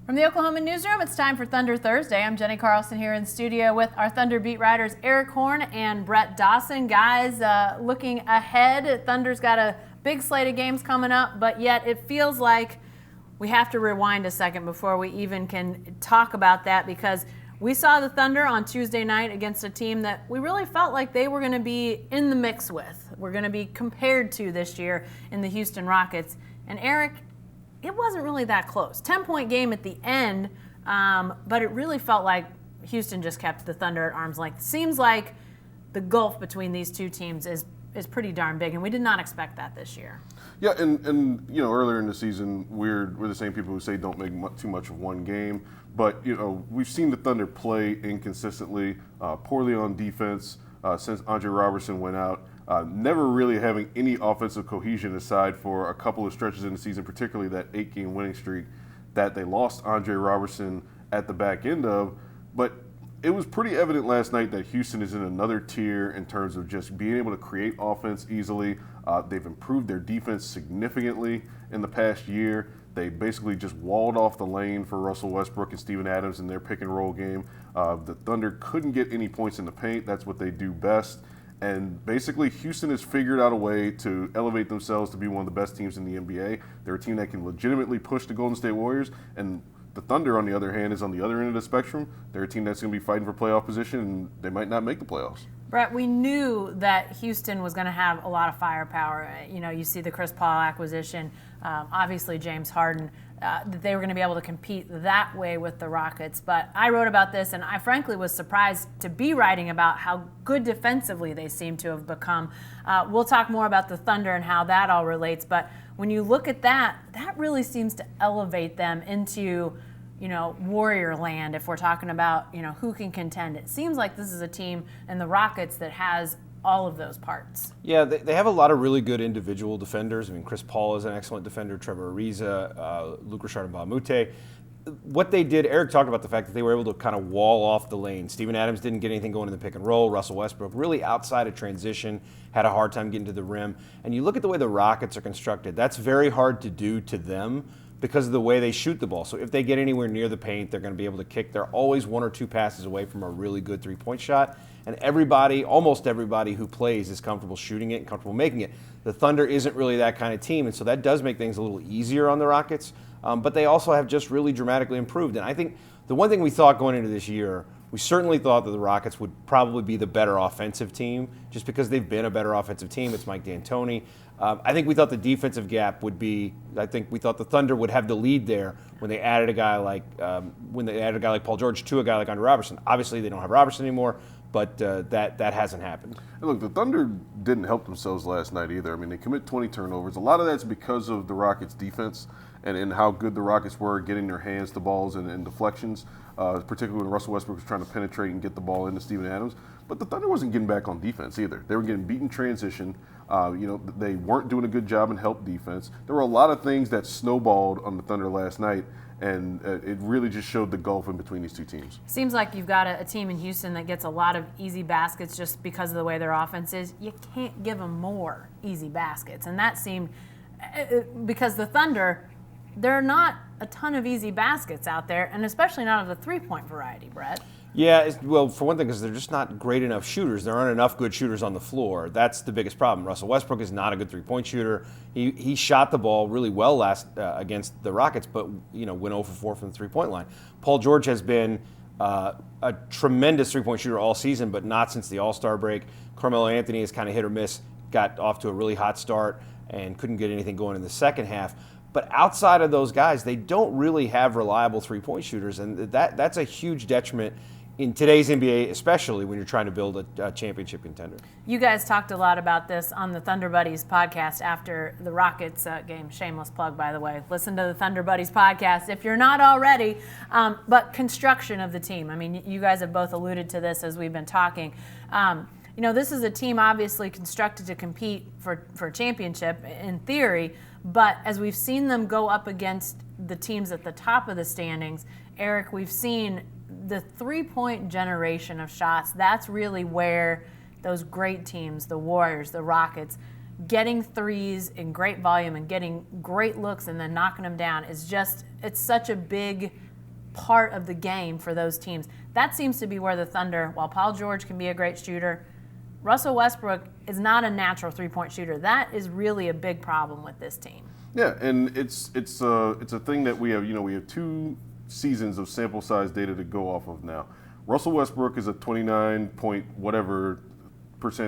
From the Oklahoman newsroom, it's time for Thunder Thursday. I'm Jenny Carlson here in studio with our Thunder beat writers Eric Horn and Brett Dawson. Guys, looking ahead, Thunder's got a big slate of games coming up, but yet it feels like we have to rewind a second before we even can talk about that, because we saw the Thunder on Tuesday night against a team that we really felt like they were going to be in the mix with. We're going to be compared to this year in the Houston Rockets. And Eric, it wasn't really that close. 10-point game at the end, but it really felt like Houston just kept the Thunder at arm's length. Seems like the gulf between these two teams is pretty darn big, and we did not expect that this year. Yeah, and you know, earlier in the season, we're the same people who say don't make too much of one game. But you know, we've seen the Thunder play inconsistently, poorly on defense since Andre Robertson went out. Never really having any offensive cohesion aside for a couple of stretches in the season, particularly that 8-game winning streak that they lost Andre Robertson at the back end of. But it was pretty evident last night that Houston is in another tier in terms of just being able to create offense easily. They've improved their defense significantly in the past year. They basically just walled off the lane for Russell Westbrook and Steven Adams in their pick and roll game. The Thunder couldn't get any points in the paint. That's what they do best. And basically, Houston has figured out a way to elevate themselves to be one of the best teams in the NBA. They're a team that can legitimately push the Golden State Warriors. And the Thunder, on the other hand, is on the other end of the spectrum. They're a team that's going to be fighting for playoff position, and they might not make the playoffs. Brett, we knew that Houston was going to have a lot of firepower. You know, you see the Chris Paul acquisition, obviously James Harden, that they were going to be able to compete that way with the Rockets. But I wrote about this, and I frankly was surprised to be writing about how good defensively they seem to have become. We'll talk more about the Thunder and how that all relates. But when you look at that, that really seems to elevate them into, you know, Warrior land, if we're talking about, you know, who can contend. It seems like this is a team in the Rockets that has all of those parts. Yeah, they have a lot of really good individual defenders. I mean, Chris Paul is an excellent defender, Trevor Ariza, Luc Richard Mbah-a-Moute. What they did, Eric talked about the fact that they were able to kind of wall off the lane. Steven Adams didn't get anything going in the pick and roll. Russell Westbrook really outside of transition, had a hard time getting to the rim. And you look at the way the Rockets are constructed, that's very hard to do to them because of the way they shoot the ball. So if they get anywhere near the paint, they're going to be able to kick. They're always one or two passes away from a really good three-point shot. And everybody, almost everybody who plays is comfortable shooting it and comfortable making it. The Thunder isn't really that kind of team, and so that does make things a little easier on the Rockets. But they also have just really dramatically improved. And I think the one thing we thought going into this year, we certainly thought that the Rockets would probably be the better offensive team just because they've been a better offensive team. It's Mike D'Antoni. I think we thought the defensive gap would be, I think we thought the Thunder would have the lead there when they added a guy like Paul George to a guy like Andre Robertson. Obviously, they don't have Robertson anymore, but that hasn't happened. And look, the Thunder didn't help themselves last night either. I mean, they commit 20 turnovers. A lot of that's because of the Rockets' defense and how good the Rockets were getting their hands to balls and deflections, particularly when Russell Westbrook was trying to penetrate and get the ball into Steven Adams. But the Thunder wasn't getting back on defense either. They were getting beaten transition. They weren't doing a good job in help defense. There were a lot of things that snowballed on the Thunder last night, and it really just showed the gulf in between these two teams. Seems like you've got a team in Houston that gets a lot of easy baskets just because of the way their offense is. You can't give them more easy baskets, and that seemed because the Thunder, there are not a ton of easy baskets out there, and especially not of the three-point variety, Brett. Yeah, well, for one thing, because they're just not great enough shooters. There aren't enough good shooters on the floor. That's the biggest problem. Russell Westbrook is not a good three-point shooter. He shot the ball really well last against the Rockets, but went 0 for 4 from the three-point line. Paul George has been a tremendous three-point shooter all season, but not since the All-Star break. Carmelo Anthony is kind of hit or miss, got off to a really hot start and couldn't get anything going in the second half. But outside of those guys, they don't really have reliable three-point shooters, and that's a huge detriment in today's NBA, especially when you're trying to build a championship contender. You guys talked a lot about this on the Thunder Buddies podcast after the Rockets game. Shameless plug, by the way. Listen to the Thunder Buddies podcast if you're not already. But construction of the team. I mean, you guys have both alluded to this as we've been talking. This is a team obviously constructed to compete for a championship in theory, but as we've seen them go up against the teams at the top of the standings, Eric, we've seen the three-point generation of shots. That's really where those great teams, the Warriors, the Rockets, getting threes in great volume and getting great looks and then knocking them down is just, it's such a big part of the game for those teams. That seems to be where the Thunder, while Paul George can be a great shooter, Russell Westbrook is not a natural three-point shooter. That is really a big problem with this team. Yeah, and it's a thing that we have. We have 2 seasons of sample size data to go off of now. Russell Westbrook is a 29%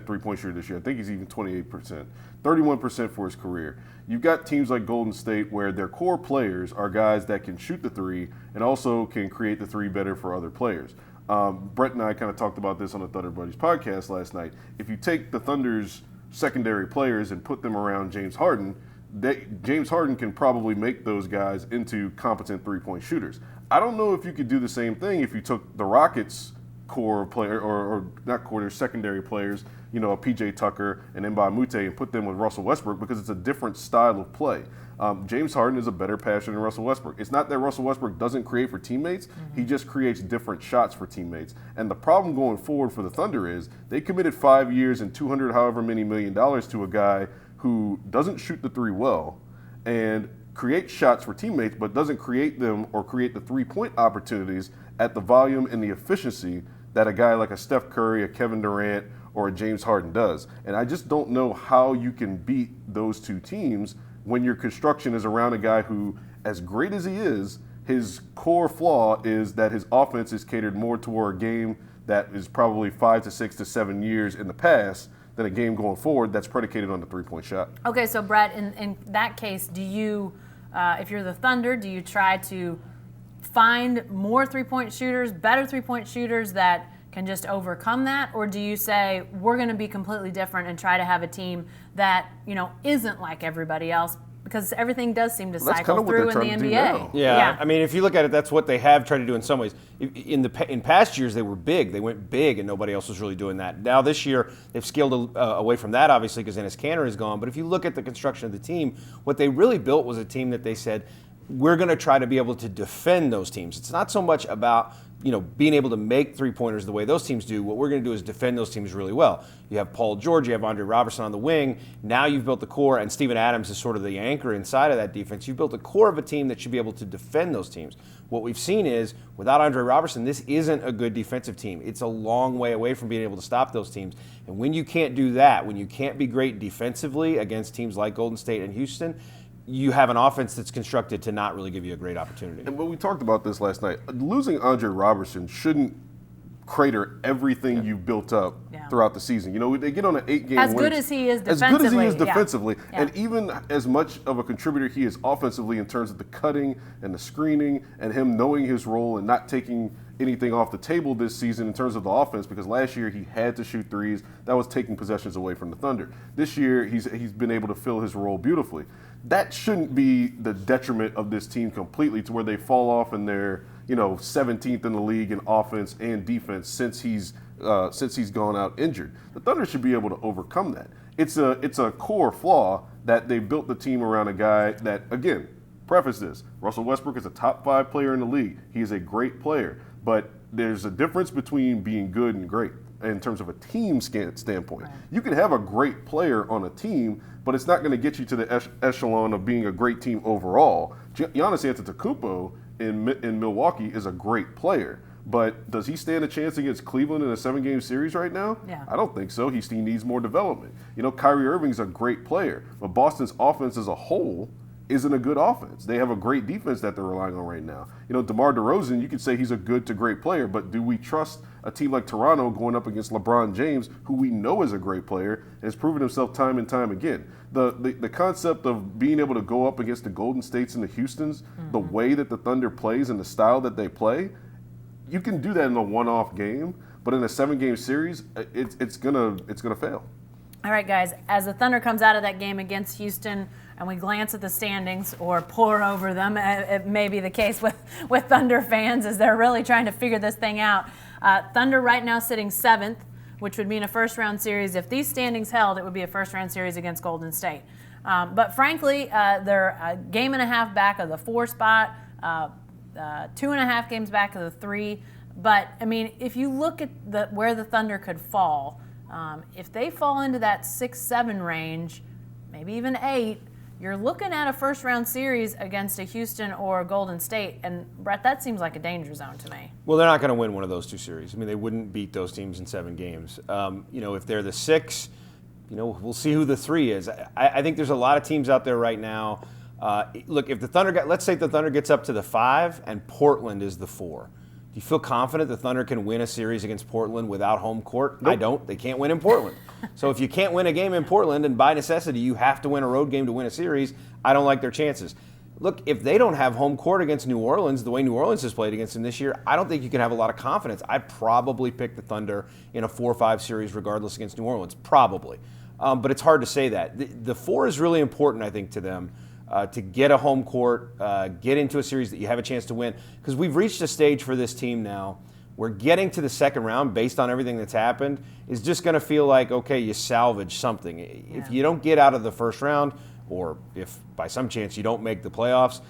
three-point shooter this year. I think he's even 28%, 31% for his career. You've got teams like Golden State where their core players are guys that can shoot the three and also can create the three better for other players. Brett and I kind of talked about this on the Thunder Buddies podcast last night. If you take the Thunder's secondary players and put them around James Harden, James Harden can probably make those guys into competent three-point shooters. I don't know if you could do the same thing if you took the Rockets' core player, or not core, their secondary players, a PJ Tucker and Mbah Moute, and put them with Russell Westbrook, because it's a different style of play. James Harden is a better passer than Russell Westbrook. It's not that Russell Westbrook doesn't create for teammates. He just creates different shots for teammates. And the problem going forward for the Thunder is they committed 5 years and $200 however many million to a guy who doesn't shoot the three well and creates shots for teammates, but doesn't create them or create the three-point opportunities at the volume and the efficiency that a guy like a Steph Curry, a Kevin Durant, or a James Harden does. And I just don't know how you can beat those 2 teams when your construction is around a guy who, as great as he is, his core flaw is that his offense is catered more toward a game that is probably 5 to 6 to 7 years in the past than a game going forward that's predicated on the three-point shot. Okay, so Brett, in that case, do you, if you're the Thunder, do you try to find more three-point shooters, better three-point shooters that can just overcome that? Or do you say, we're going to be completely different and try to have a team that, isn't like everybody else? Because everything does seem to cycle through in the NBA. Yeah, I mean, if you look at it, that's what they have tried to do in some ways. In past years, they were big. They went big, and nobody else was really doing that. Now this year, they've scaled away from that, obviously, because Enes Kanter is gone. But if you look at the construction of the team, what they really built was a team that they said, we're going to try to be able to defend those teams. It's not so much about being able to make three-pointers the way those teams do. What we're going to do is defend those teams really well. You have Paul George, you have Andre Robertson on the wing. Now you've built the core, and Steven Adams is sort of the anchor inside of that defense. You've built a core of a team that should be able to defend those teams. What we've seen is, without Andre Robertson, this isn't a good defensive team. It's a long way away from being able to stop those teams. And when you can't do that, when you can't be great defensively against teams like Golden State and Houston, you have an offense that's constructed to not really give you a great opportunity. And when we talked about this last night, losing Andre Robertson shouldn't crater everything you've built up throughout the season. They get on an 8-game win. As good as he is defensively. And even as much of a contributor he is offensively in terms of the cutting and the screening and him knowing his role and not taking anything off the table this season in terms of the offense, because last year he had to shoot threes. That was taking possessions away from the Thunder. This year he's been able to fill his role beautifully. That shouldn't be the detriment of this team completely to where they fall off in their 17th in the league in offense and defense since he's gone out injured. The Thunder should be able to overcome that. It's a core flaw that they built the team around a guy that, again, preface this, Russell Westbrook is a top 5 player in the league. He is a great player, but there's a difference between being good and great in terms of a team standpoint. Right. You can have a great player on a team, but it's not going to get you to the echelon of being a great team overall. Giannis Antetokounmpo in Milwaukee is a great player, but does he stand a chance against Cleveland in a 7-game series right now? Yeah. I don't think so. He needs more development. Kyrie Irving's a great player, but Boston's offense as a whole isn't a good offense. They have a great defense that they're relying on right now. DeMar DeRozan, you could say he's a good to great player, but do we trust a team like Toronto going up against LeBron James, who we know is a great player and has proven himself time and time again? The concept of being able to go up against the Golden States and the Houstons, the way that the Thunder plays and the style that they play, you can do that in a one-off game, but in a 7-game series, it's gonna fail. All right, guys, as the Thunder comes out of that game against Houston and we glance at the standings or pore over them, it may be the case with Thunder fans as they're really trying to figure this thing out. Thunder right now sitting 7th, which would mean a first-round series. If these standings held, it would be a first-round series against Golden State. But frankly, they're a game and a half back of the 4 spot, 2.5 games back of the 3. But, I mean, if you look at where the Thunder could fall, if they fall into that 6-7 range, maybe even 8, you're looking at a first-round series against a Houston or a Golden State. And, Brett, that seems like a danger zone to me. Well, they're not going to win one of those two series. I mean, they wouldn't beat those teams in 7 games. If they're the 6, we'll see who the 3 is. I think there's a lot of teams out there right now. Look, if the Thunder let's say the Thunder gets up to the 5 and Portland is the 4. Do you feel confident the Thunder can win a series against Portland without home court? Nope. I don't. They can't win in Portland. So if you can't win a game in Portland, and by necessity you have to win a road game to win a series, I don't like their chances. Look, if they don't have home court against New Orleans, the way New Orleans has played against them this year, I don't think you can have a lot of confidence. I'd probably pick the Thunder in a 4-5 series regardless against New Orleans, probably. But it's hard to say that. The 4 is really important, I think, to them. To get a home court, get into a series that you have a chance to win. Because we've reached a stage for this team now where getting to the second round, based on everything that's happened, is just going to feel like, okay, you salvage something. Yeah. If you don't get out of the first round, or if by some chance you don't make the playoffs,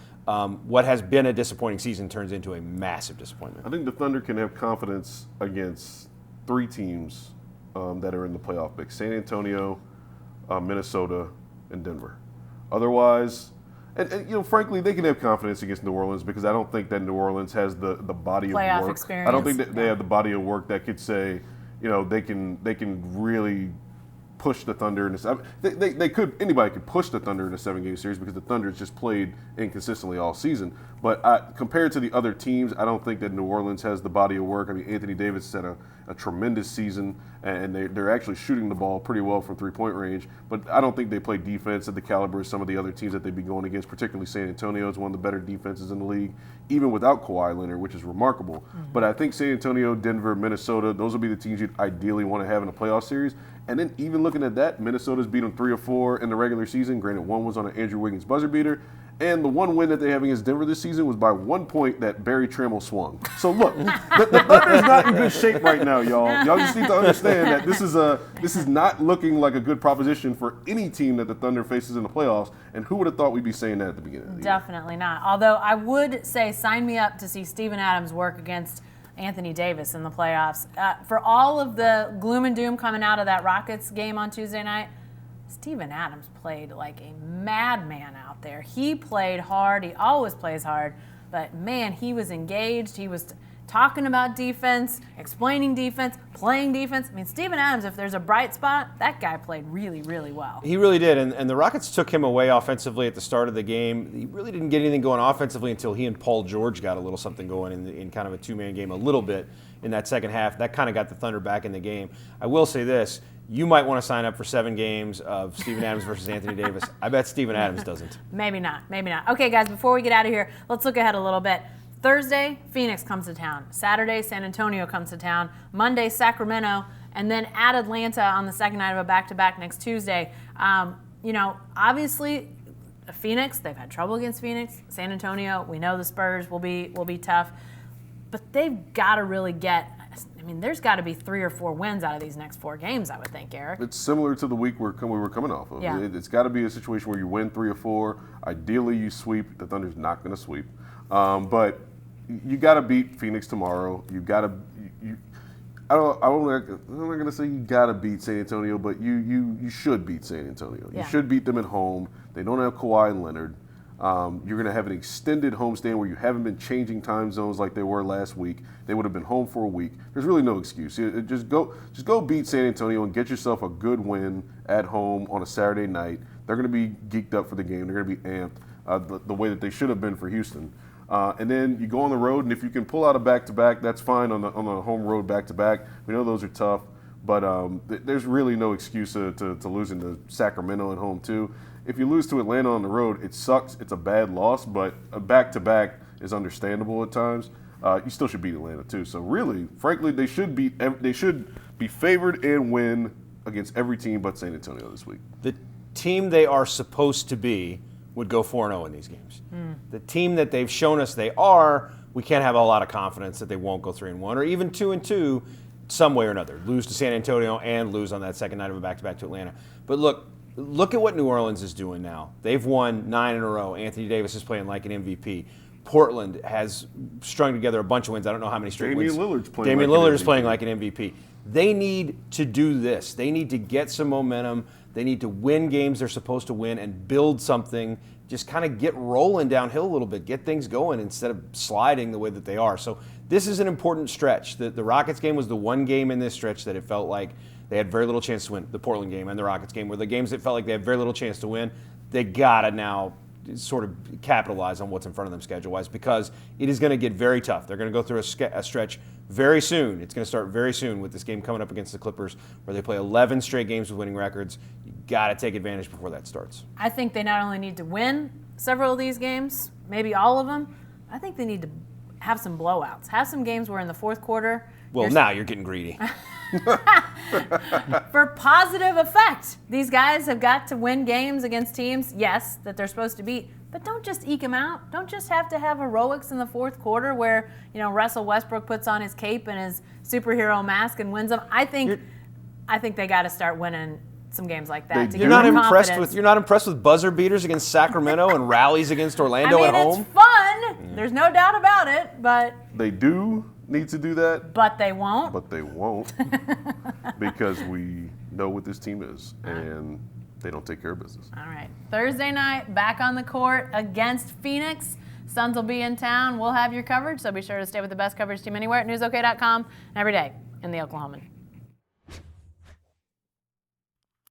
what has been a disappointing season turns into a massive disappointment. I think the Thunder can have confidence against 3 teams that are in the playoff mix: San Antonio, Minnesota, and Denver. Otherwise, and frankly, they can have confidence against New Orleans because I don't think that New Orleans has the body Playoff of work. experience. I don't think that they have the body of work that could say, they can really push the Thunder in this. Anybody could push the Thunder in a 7-game series because the Thunder has just played inconsistently all season. But compared to the other teams, I don't think that New Orleans has the body of work. I mean, Anthony Davis had a tremendous season, and they're actually shooting the ball pretty well from 3-point range. But I don't think they play defense at the caliber of some of the other teams that they'd be going against, particularly San Antonio is one of the better defenses in the league, even without Kawhi Leonard, which is remarkable. Mm-hmm. But I think San Antonio, Denver, Minnesota, those will be the teams you'd ideally want to have in a playoff series. And then even looking at that, Minnesota's beat them 3 or 4 in the regular season. Granted, one was on an Andrew Wiggins buzzer beater. And the one win that they have against Denver this season was by 1 point that Barry Trammell swung. So look, the Thunder is not in good shape right now, y'all. Y'all just need to understand that this is not looking like a good proposition for any team that the Thunder faces in the playoffs. And who would have thought we'd be saying that at the beginning of the year? Definitely not. Although I would say, sign me up to see Steven Adams work against Anthony Davis in the playoffs. For all of the gloom and doom coming out of that Rockets game on Tuesday night, Steven Adams played like a madman out there. He played hard. He always plays hard. But, man, he was engaged. He was talking about defense, explaining defense, playing defense. I mean, Steven Adams, if there's a bright spot, that guy played really, really well. He really did. And the Rockets took him away offensively at the start of the game. He really didn't get anything going offensively until he and Paul George got a little something going in kind of a 2-man game a little bit in that second half. That kind of got the Thunder back in the game. I will say this. You might want to sign up for 7 games of Steven Adams versus Anthony Davis. I bet Steven Adams doesn't. Maybe not. Okay, guys, before we get out of here, let's look ahead a little bit. Thursday, Phoenix comes to town. Saturday, San Antonio comes to town. Monday, Sacramento. And then at Atlanta on the second night of a back-to-back next Tuesday. Obviously, Phoenix, they've had trouble against Phoenix. San Antonio, we know the Spurs will be tough. But they've got to really there's got to be 3 or 4 wins out of these next 4 games, I would think, Eric. It's similar to the week we were coming off of. Yeah. It's got to be a situation where you win 3 or 4. Ideally, you sweep. The Thunder's not going to sweep. But you got to beat Phoenix tomorrow. You got to. I'm not going to say you got to beat San Antonio, but you should beat San Antonio. Yeah. You should beat them at home. They don't have Kawhi and Leonard. You're going to have an extended homestand where you haven't been changing time zones like they were last week. They would have been home for a week. There's really no excuse. Just go beat San Antonio and get yourself a good win at home on a Saturday night. They're going to be geeked up for the game. They're going to be amped the way that they should have been for Houston. And then you go on the road, and if you can pull out a back-to-back, that's fine on the home road back-to-back. We know those are tough, but there's really no excuse to losing to Sacramento at home too. If you lose to Atlanta on the road, it sucks. It's a bad loss, but a back-to-back is understandable at times. You still should beat Atlanta too. So really, frankly, they should be favored and win against every team but San Antonio this week. The team they are supposed to be would go 4-0 in these games. The team that they've shown us they are, we can't have a lot of confidence that they won't go 3-1 or even 2-2 some way or another. Lose to San Antonio and lose on that second night of a back-to-back to Atlanta. But look at what New Orleans is doing now. They've won 9 in a row. Anthony Davis is playing like an MVP. Portland has strung together a bunch of wins. I don't know how many straight wins. Damian Lillard is playing like an MVP. They need to do this. They need to get some momentum. They need to win games they're supposed to win and build something, just kind of get rolling downhill a little bit, get things going instead of sliding the way that they are. So this is an important stretch. The Rockets game was the one game in this stretch that it felt like they had very little chance to win. The Portland game and the Rockets game were the games that felt like they had very little chance to win. They got to now sort of capitalize on what's in front of them schedule-wise, because it is going to get very tough. They're going to go through a stretch very soon. It's going to start very soon with this game coming up against the Clippers, where they play 11 straight games with winning records. You got to take advantage before that starts. I think they not only need to win several of these games, maybe all of them, I think they need to have some blowouts. Have some games where in the fourth quarter... Well, now you're getting greedy. For positive effect. These guys have got to win games against teams, yes, that they're supposed to beat, but don't just eke them out. Don't just have to have heroics in the fourth quarter where, Russell Westbrook puts on his cape and his superhero mask and wins them. I think they got to start winning some games like that. You're not impressed with buzzer beaters against Sacramento and rallies against Orlando at home? It's fun. There's no doubt about it, but they do need to do that. But they won't. But they won't because we know what this team is, and they don't take care of business. All right. Thursday night, back on the court against Phoenix. Suns will be in town. We'll have your coverage, so be sure to stay with the best coverage team anywhere at newsok.com and every day in the Oklahoman.